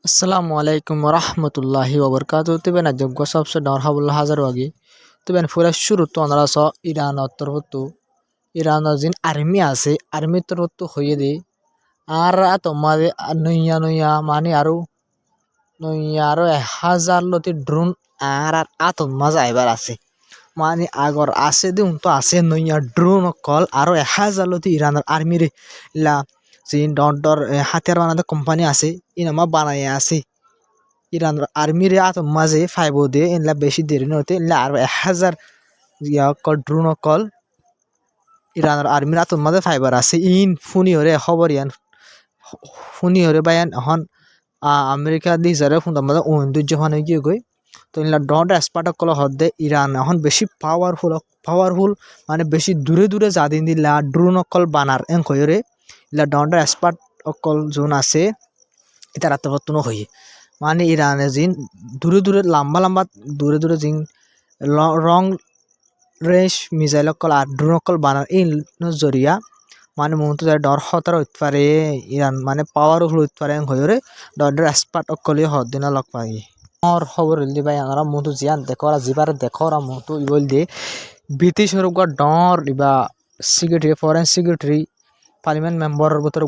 আসসালামু আলাইকুম রহমতুল্লাহি ওবরকাতু তুবেন যোগ্য সবসে ডর হাবুল্লাহ হাজার ওয়াগি তুবেন ফুরা শুরু তো অনারা স ইরান তরফতু ইরান জিন আর্মি আছে আর্মি তরফতু হয়ে দে আর তোমাদের নইয়া নইয়া মানে আরো 1000 লতি ড্রোন আর আতম মাজা এবার আছে মানে আগর আছে দিন তো আছে নইয়া ড্রোন কল আরো 1000 লতি ইরানের আর্মির লা জিন ডর ডর হাতিয়ার বানাতে কোম্পানি আছে ইনামা বানায় আছে ইরান আর্মির মাঝে ফাইভ দে ইনলা বেশি দেরি নতে ইনলা আর 1000 কল ড্রোন কল ইরানের আর্মির মাঝে ফাইবার আছে ইন ফুনি হরে খবর ইয়ান ফুনি হরে বায়ান এখন আমেরিকা দি যারে ফুন্দার মাঝে ঐন্দর্য হনে গিয়ে গই তো ইনলা ডট এক্সপার্ট কল হদে ইরান এখন বেশি পাওয়ারফুল মানে বেশি দূরে দূরে যাদিন দিলা ড্রোন কল বানার এন কয়রে ইলা ডট এক্সপার্ট অকল জোন আছে এটা রাতবতন হয়ে মানে ইরানে জিন দূরে লম্বা দূরে জিন রং রেঞ্জ মিসাইল কল আর ড্রোন কল বানার ইন জরিয়া মানে মূলত ডর হতার হইতে পারে ইরান মানে পাওয়ারফুল হইতে পারে হয়ে ডর এক্সপার্ট অকলে হদিন লগ পাই আর খবর হইলি ভাই আমরা মতো জিয়ান দেখো জিবার দেখো মতো ইবল দিয়ে ব্রিটিশ ডর ইবা secretary foreign secretary parliament member ভিতর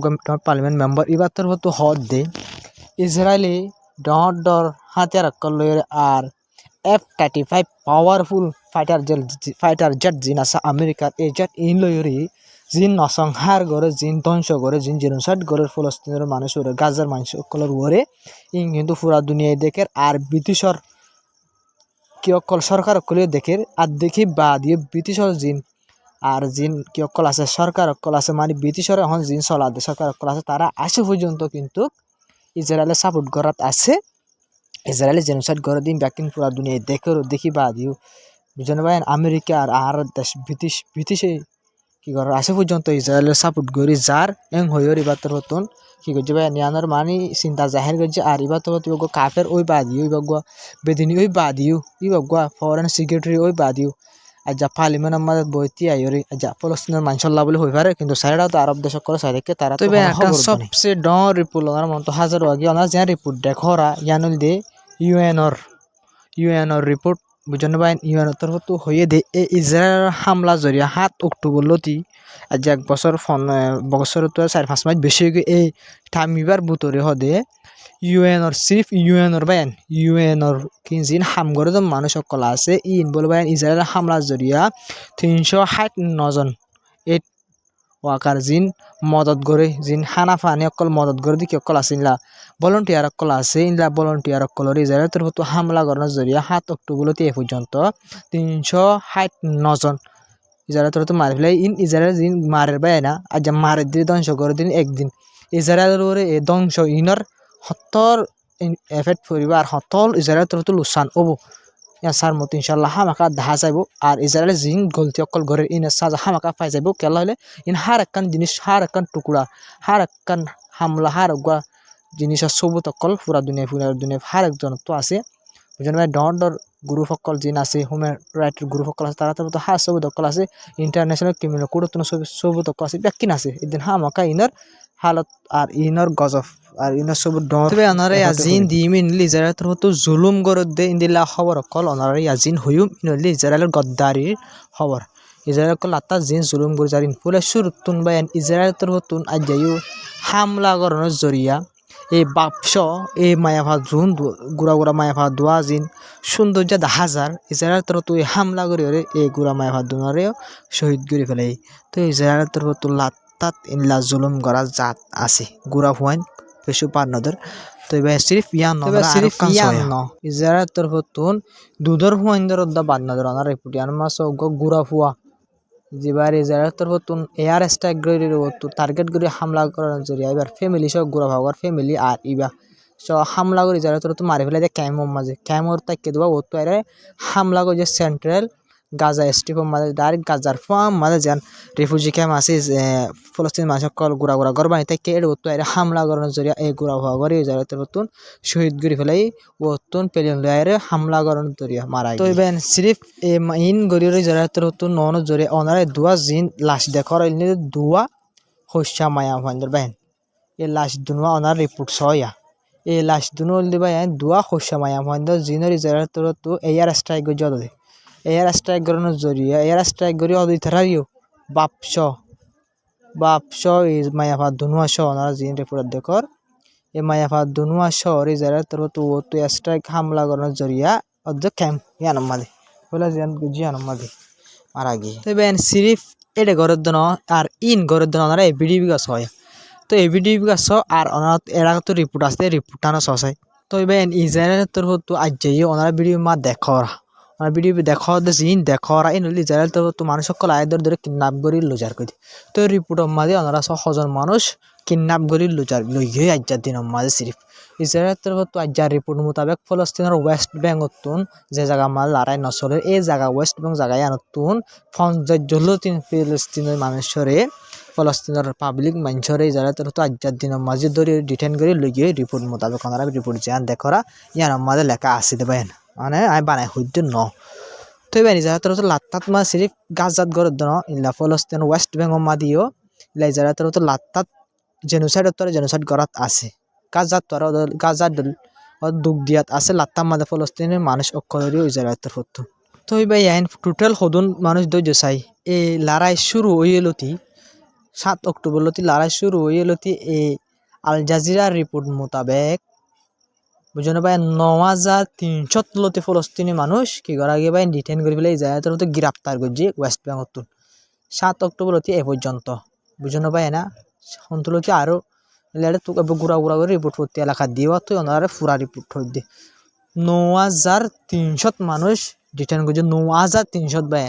পার্লিমেন্ট মেম্বার এবার তোর হতো হদ দে ইসরায়েলি ডর হাতিয়ার কলয়ের আর F-35 পাওয়ারফুল ফাইটার জেট জিন আছে আমেরিকার এই জেট ইন লয়রি জিন নসংহার করে জিন ধ্বংস করে জিন জেনোসাইড করে ফলস্তিনের মানুষ ওরে গাজার মানুষ কলর ওরে ইন কিন্তু পুরা দুনিয়ায় দেখের আর ব্রিটিশর কি অকল সরকার কলিও দেখের আর দেখি বা দিয়ে ব্রিটিশর জিন আর জিন কি অকল আছে সরকার অকল আছে মানে ব্রিটিশর এখন জিন চলা সরকার অকল আছে তারা আসে পর্যন্ত কিন্তু ইসরায়েলের সাপোর্ট করাত আছে ইসরায়েলের জেনোসাইড করে দিন ব্যাকিং পুরা দুনিয়ায় দেখি বা দিও বুঝলেন ভাই আমেরিকা আর দেশ ব্রিটিশে কি করে আসে পর্যন্ত ইসরায়েলের সাপোর্ট করি যার এং হইর এবার তোর হতন কি করছে ভাই নিয়ানোর মানি চিন্তা জাহির করছে আর এবার তোর হতো কাফের ওই বা দিও ইবাগুয়া বেদিনী ওই বা দিও ইবাগুয়া ফরেন সেক্রেটারি ওই বা দিও আর যা পার্লিমেন্ট আমাদের বইতি আইরে যা ফলস্তিনের মানুষল্লাহ বলে হয়ে পারে কিন্তু সাইডাও তো আরব দেশ করে সাইডকে তারা তো সবচেয়ে ডর রিপোর্ট ওনার মতো হাজার আগে ওনার যে রিপোর্ট দেখরা ইয়ানুল দে ইউএনর রিপোর্ট বুঝেন ভাই ইউএনর তরফ হয়ে দে এই ইসরায়েল হামলা জরিয়া 7 অক্টোবর লতি আজ এক বছর তো 4-5 মাস বেশি এই থামিবার বুতরে হদে ইউএনর সিফ ইউএনর বাইন ইউএনর কিনজিন হামগরে তো মানুষ সকল আছে ইন বল বাইন ইসরায়েল হামলা জরিয়া 369 জন এই ওয়াকার জিন মদত করে জিন হানা ফানি অকল মদত করে দিকে অকল আছে ইনলা ভলান্টিয়ার অকল আছে ইনলা ভলান্টিয়ার অকলর ইসরায়েলের তরফ হামলা করানোর জরিয়া 7 অক্টোবর এ পর্যন্ত 369 জন ইসরায়েলের তরফ মারি ফেলে ইন ইসরায়েল জিন মারের বাই না আজ মারের দিয়ে ধ্বংস করে দিন একদিন ইসরায়েলের ওরে এ ধ্বংস ইনর 70 এফেক্ট পরিবার হতল ইসরায়েলের তরফ লুসান ওবো সার মতো ইনশাল্লাহ হামাকা দেখা যাইব আর ইসরায়েলের জিন গলতি অকল ঘরের ইন সাজা হামাকা পাই যাইব কেলা হলে ইন হার একখান জিনিস হার একখান টুকুরা হার একখান হামলা হার গা জিনিসের সবুত অকল পুরা দুনিয়া হার একজন তো আছে বুঝলেন ভাই ডর গ্রুপ অকল জিন আছে হিউম্যান রাইটের গ্রুপ অকল আছে তারা তো হার সবুত অকল আছে ইন্টারন্যাশনাল ক্রিমিনাল কোর্ট সবুত অকল আছে ব্যাকিন আছে এদিন হামাকা ইনর হালত আর ইনর গজব আর ইনর সবুত ডর তবে অনারে আজিন দিমিন ইসরায়েল তো জুলুম গরদ দে ইন্দিলা খবর অকল অনারে আজিন হইম ইনলি ইসরায়েলের গদ্দারির খবর ইসরায়েল কল আতা জিন জুলুম গর জারিন ফুলে সুরতুন বায়ান ইসরায়েল তরফতুন আজায়ু হামলা গরনের জরিয়া এই বাপস এই মায়াভা জুন গুড়া মায়াভা দোয়া জিন সৌন্দর্য হাজার ইসরায়েল তরফ এই হামলা করি এই গুড়া মায়াভা দুনারেও শহীদ করে ফেলে তো ইসরায়েল তরফ লাত্তাত ইনলা জুলুম করা জাত আছে গুড়া হুয়াইন পেশু পার নদর তো এবার সিরিফ ইয়ান ইসরায়েল তরফতুন দুধর হুয়াইন দর বাদ নদর অনার রিপোর্ট ইয়ান মাস গুড়া হুয়া যেবার ইসরায়েল তরফতুন এয়ার স্ট্রাইক করে টার্গেট করে হামলা করার জরিয়া এবার ফ্যামিলি সব গুড়া ভাগার ফ্যামিলি আর ইবা সব হামলা করে ইসরায়েল তরফতুন মারি ফেলে দেয় ক্যামোর মাঝে ক্যামোর তাকে দেওয়া ও তো হামলা করে যে সেন্ট্রাল গাজা স্ট্রিপের মাঝে ডাইরেক্ট গাজার ফার্ম মাঝে যান রিফিউজি ক্যাম্প আছে ফলস্তিন মানুষ কল গুড়া গরবানি তাকে ও তো হামলা করানোর জরিয়া এই গুড়া ভাগার ইসরায়েল তরফতুন শহীদ করে ফেলাই ও তুন পেলিয়ন লয়ারে হামলা করানোর জরিয়া মারা তো এবার সিরিফ ইন গরিয়র ইসরায়েল তরফতুন নন জরিয়া অনারে দুয়া জিন লাশ দেখর দুয়া হস্যা মায়া ভাইন্দর বেন এই লাশ দুয়া অনার রিপোর্ট সয়া এই লাশ দুনো দিবা দুয়া খোসা মায়া মহেন্দ জিনর ইজারা তো এয়ার স্ট্রাইক গো জদ এয়ার স্ট্রাইক গরনের জরিয়া এয়ার স্ট্রাইক গরি অদি থারারিও বাপস এই মায়াফা দুনুয়া শ ওনারা জিন রিপোর্ট দেখর এই মায়াফা দুনুয়া শহর ইজারা তো স্ট্রাইক হামলা গরনের জরিয়া অর্ধ ক্যাম্প ইয়ানম মাদে বলে জিয়ানম মাদে মারা গিয়ে তো বেন সিরিফ এডে গরের দন আর ইন গরের দন ওনারা এবিডি গাছ হয় তো এবিডি গাছ আর ওনারা এরা তো রিপোর্ট আছে রিপোর্ট আনা সসাই তো বেন ইসরায়েলের তরফ তো আজ যাই ওনারা ভিডিও মা দেখরা ওনারা ভিডিও দেখর জিন দেখরা এই নলি ইসরায়েল তরফ তো মানুষ সকল আয়দের ধরে কিডন্যাপ করি লুজার করি তো রিপোর্ট মাঝে ওনারা সজন মানুষ কিডন্যাপ করি লুজার লই গিয়ে আজ্জার দিন মাঝে সিরিফ ইসরায়েলের তরফ তো আজ্জার রিপোর্ট মোতাবেক ফলস্তিনের ওয়েস্ট ব্যাঙ্কতুন যে জায়গা মাল লড়াই নচলে এই জায়গা ওয়েস্ট ব্যাঙ্ক জায়গায় আনতুন ফলস্তিন ফিলিস্তিনের মানুষরে ফলস্তিনের পাবলিক মানুষরে ইসরায়েলের তরফ তো আজ্জার দিন মাঝে ধরে ডিটেন করে লই গিয়ে রিপোর্ট মোতাবেক ওনারা রিপোর্ট যান দেখরা ইয়ার মাঝে লেখা আছে দেবেন মানে আমি বানাই হইতে ন তো এবার ইসরায়েলের তরফ তো লাত্তাত মা সিরিফ গাজাত গড়ের দন ইল্লা ফলস্তিন ওয়েস্ট ব্যাঙ্ক মা দিও ইল্লা ইসরায়েলের তরফ তো লাত্তাত জেনোসাইড গড়াত আছে গাজাত দুঃখ দিয়াত আছে লাত্তাম মাদে ফলস্তিনের মানুষ অক্ষরিও ইসরায়েলের তরফ তো এবার ইয়াইন টোটাল হদুন মানুষ দৈর্য চাই এই লড়াই শুরু হয়ে লতি 7 অক্টোবর লতি লড়াই শুরু হয়ে লতি এই আল জাজিরার রিপোর্ট মোতাবেক বুঝুন ভাই 9300 লতি ফলস্তিনি মানুষ কি করা গিয়ে ভাই ডিটেন করে ফেলে ইসরায়েলের তরফ গ্রেপ্তার করছে ওয়েস্ট ব্যাঙ্কত 7 অক্টোবর লতি এ পর্যন্ত বুঝুন ভাই না সন্তলতি আরও গুড়া করে রিপোর্ট করতে এলাকা দিয়ে তো ওনারা পুরা রিপোর্ট হয়ে দিয়ে 9300 মানুষ ডিটেন করছে 9300 ভাই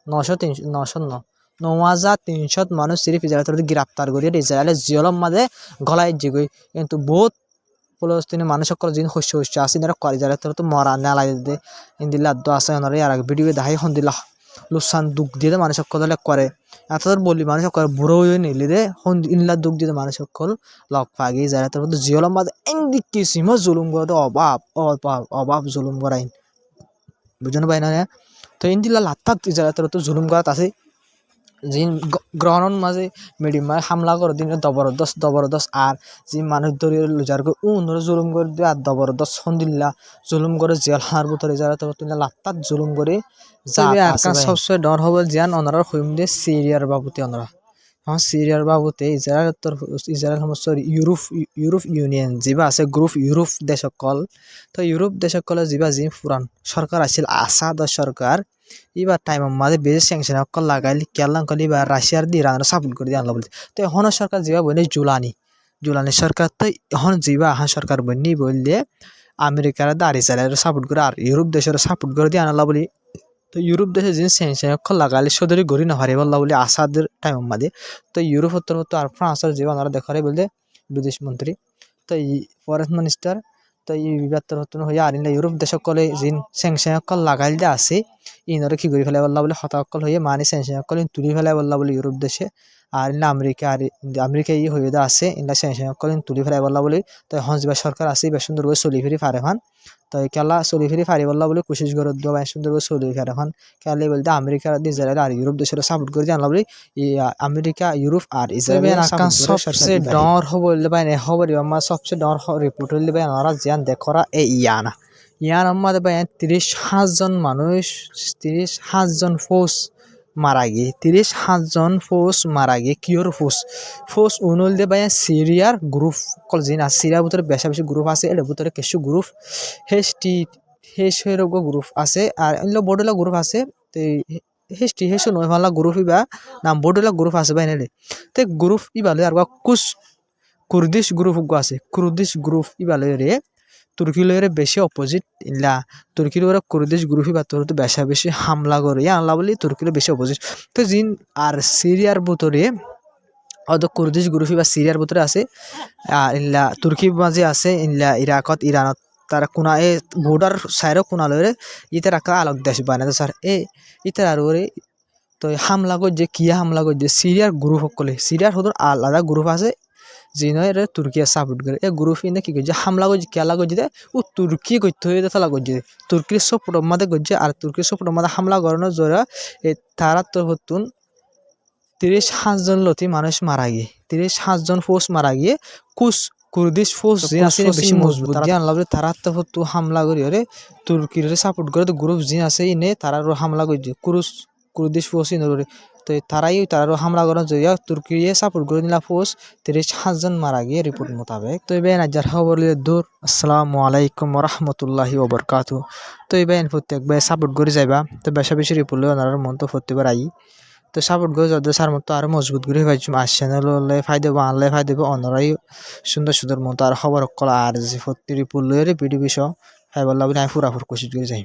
9300 মানুষ সিরিফ ইসরায়েলের গ্রেপ্তার করিয়ে ইসরায়েলের জিয়লম মাঝে গলায় জিগই কিন্তু বহুত ফলস্তিনি মানুষ সকল যিনি শস্য আছে ইনারা করে ইসরায়েলের তো মরা নেলাই দে ইন্দিল্লা আছে ওনারা আর ভিডিও দেখাই হন্দিল্লা লুসান দুঃখ দিয়ে মানুষ সকল করে এত বলি মানুষ সকল বুড়ো হয়ে নিলি রে ইনলা দুঃখ দিয়ে মানুষ সকল লগ পাগি ইসরায়েলের মধ্যে জিয়লম মাঝে এন্দি কিসিম জুলুম করে অভাব জুলুম করাইন বুঝুন ভাই না তো ইন্দিল্লা লাত্তাত ইসরায়েলের তো জুলুম করাত আছে যিন গ্রহণের মাঝে মিডিয়াম হামলা করে দিন জবরদস্ত আর যে মানুষ ধরে লুজারকে উনরে জুলুম করে দিয়ে আর জবরদস্ত সন্দিল্লা জুলুম করে জেল হার ভিতরে যারা তো লাত্তাত জুলুম করে সবচেয়ে ডর হবে জিয়ান ওনারা হইম দিয়ে সিরিয়ার বাবুতে ওনারা সিরিয়ার বাবুতে ইসরায়েল সমস্ত ইউরোপ ইউনিয়ন যা আছে গ্রুপ ইউরোপ দেশ সকল তো ইউরোপ দেশ সকলে যা যি পুরান সরকার আছিল আসাদ সরকার এবার টাইমের মাঝে বেশি স্যাংশন অকল লাগাইলি কেলাম কলি বা রাশিয়ার দিয়ে ইরানের সাপোর্ট করে দিয়ে আনলো বলতে তো এখন সরকার যা বলি জুলানি সরকার তো এখন যা আহা সরকার বনি বললে আমেরিকার দাঁড়িয়ে চালাই সাপোর্ট করে আর ইউরোপ দেশের সাপোর্ট করে দিয়ে আনলা বলি তো ইউরোপ দেশে যে স্যাংশন অকল লাগাইলে সদরি গড়ি না হারে বললা বলি আসাদের টাইমের মাঝে তো ইউরোপ উত্তর আর ফ্রান্সের যে ওনারা দেখারে বলতে বিদেশ মন্ত্রী তো ফরেন মিনিস্টার তো এই বিবাদর নতুন হয়ে আর ইউরোপ দেশ সকলে যিন স্যাংশন অকল লাগাইল দিয়ে আছে ইনরে কি করে ফেলে বললা বলে হতাকল হয়ে মানে স্যাংশন অকল তুলি ফেলে বললা বলে ইউরোপ দেশে আর আমেরিকা হয়ে আছে ইনলা স্যাংশন অকল তুলি ফেলে বললা বলে তো এখন যা সরকার আছে বেশ সুন্দর করে চলি ফিরি ফারে হন তো কেলা চলি ফিরি ফারি বললা বলে কোশিশ করে দেওয়া বেশ সুন্দর করে চলি ফেরে হন কেলে বলতে আমেরিকা ইসরায়েল আর ইউরোপ দেশের সাপোর্ট করে জানলা বলে আমেরিকা ইউরোপ আর ইসরায়েল সবচেয়ে ডর হবলে ভাই হবরি আমার সবচেয়ে ডর রিপোর্ট হইলে ভাই আমরা জিয়ান দেখরা এ ইয়ান আমাদের ভাই 30,000 জন মানুষ 30,000 জন ফোর্স মারা গিয়ে 30,000 ফোর্স মারা গিয়ে কিওর ফোর্স উনল দে ভাই সিরিয়ার গ্রুপ কল জিন আছে সিরিয়ার ভিতরে বেশি গ্রুপ আছে এর ভিতরে কিছু গ্রুপ হেসের গ্রুপ আছে আর এগুলো বড়লা গ্রুপ আছে তো হেসু নয় ভালা গ্রুপ ইবা নাম বড়লা গ্রুপ আছে ভাই নেলে তো গ্রুপ ইবালে আর কুর্দিশ গ্রুপ আছে কুর্দিশ গ্রুপ ইবালে রে তুর্কি লয়ের বেশি অপোজিট ইলা তুর্কি লয়ের কুর্দিশ গ্রুপই বা তোর তো বেশি হামলা করে আনলা বলি তুর্কির বেশি অপোজিট তো জিন আর সিরিয়ার ভিতরে অত কুর্দিশ গ্রুপই বা সিরিয়ার ভিতরে আছে আর ইলা তুর্কির মাঝে আছে ইলা ইরাকত ইরানত তারা কোনা এ বর্ডার সাইডও কোনা লয়ে ইতে রাখা আলোক দেশ বানাতে স্যার ইতে আর ওরে তো হামলা করছে কিয়া হামলা করছে সিরিয়ার গ্রুপ সকলে সিরিয়ার হতো আলাদা গ্রুপ আছে জিনরে তুর্কিয়া সাপোর্ট করে এই গ্রুপ ইনে কি করছে হামলা করছে কেলা করছে ও তুর্কি করতে হয়ে তালা করছে তুর্কির সপোর্ট মাঝে করছে আর তুর্কির সপোর্ট মাঝে হামলা করানোর জোরা তারা তো হতুন 30,000 জন লতি মানুষ মারা গিয়ে 30,000 জন ফোর্স মারা গিয়ে কুর্দিশ ফোর্স জিন আছে বেশি মজবুত জিয়ান লাভে তারা তো হামলা করি আরে তুর্কির সাপোর্ট করে তো গ্রুপ জিন আছে ইনে তারা হামলা করে দিয়ে কুর্দিশ ফোর্স ইনরে তো তারা হামলা করার জন্য তুর্কিয়ে সাপোর্ট করে নিলা ফোর্স 35 জন মারা গিয়ে রিপোর্ট মোতাবেক তো এই নাজার খবর দূর আসসালামু আলাইকুম রহমতুল্লাহি ওবরকাতু তো এই প্রত্যেক সাপোর্ট করে যাইবা তো বেশি বেশি রিপোর্ট লই ওনার মন তো করতে পারাই তো সাপোর্ট করে যাদের সার মতো আরো মজবুত করে পাইছি আর চ্যানেল হলে ফায়দা আনলে ফায়দা অন্যরাই সুন্দর সুন্দর মতো আর খবর কল আর যে প্রতি রিপোর্ট লই ভিডিও বিষয় ফাইবার লাভ নাই পুরাপুর কোশিশ করে যাই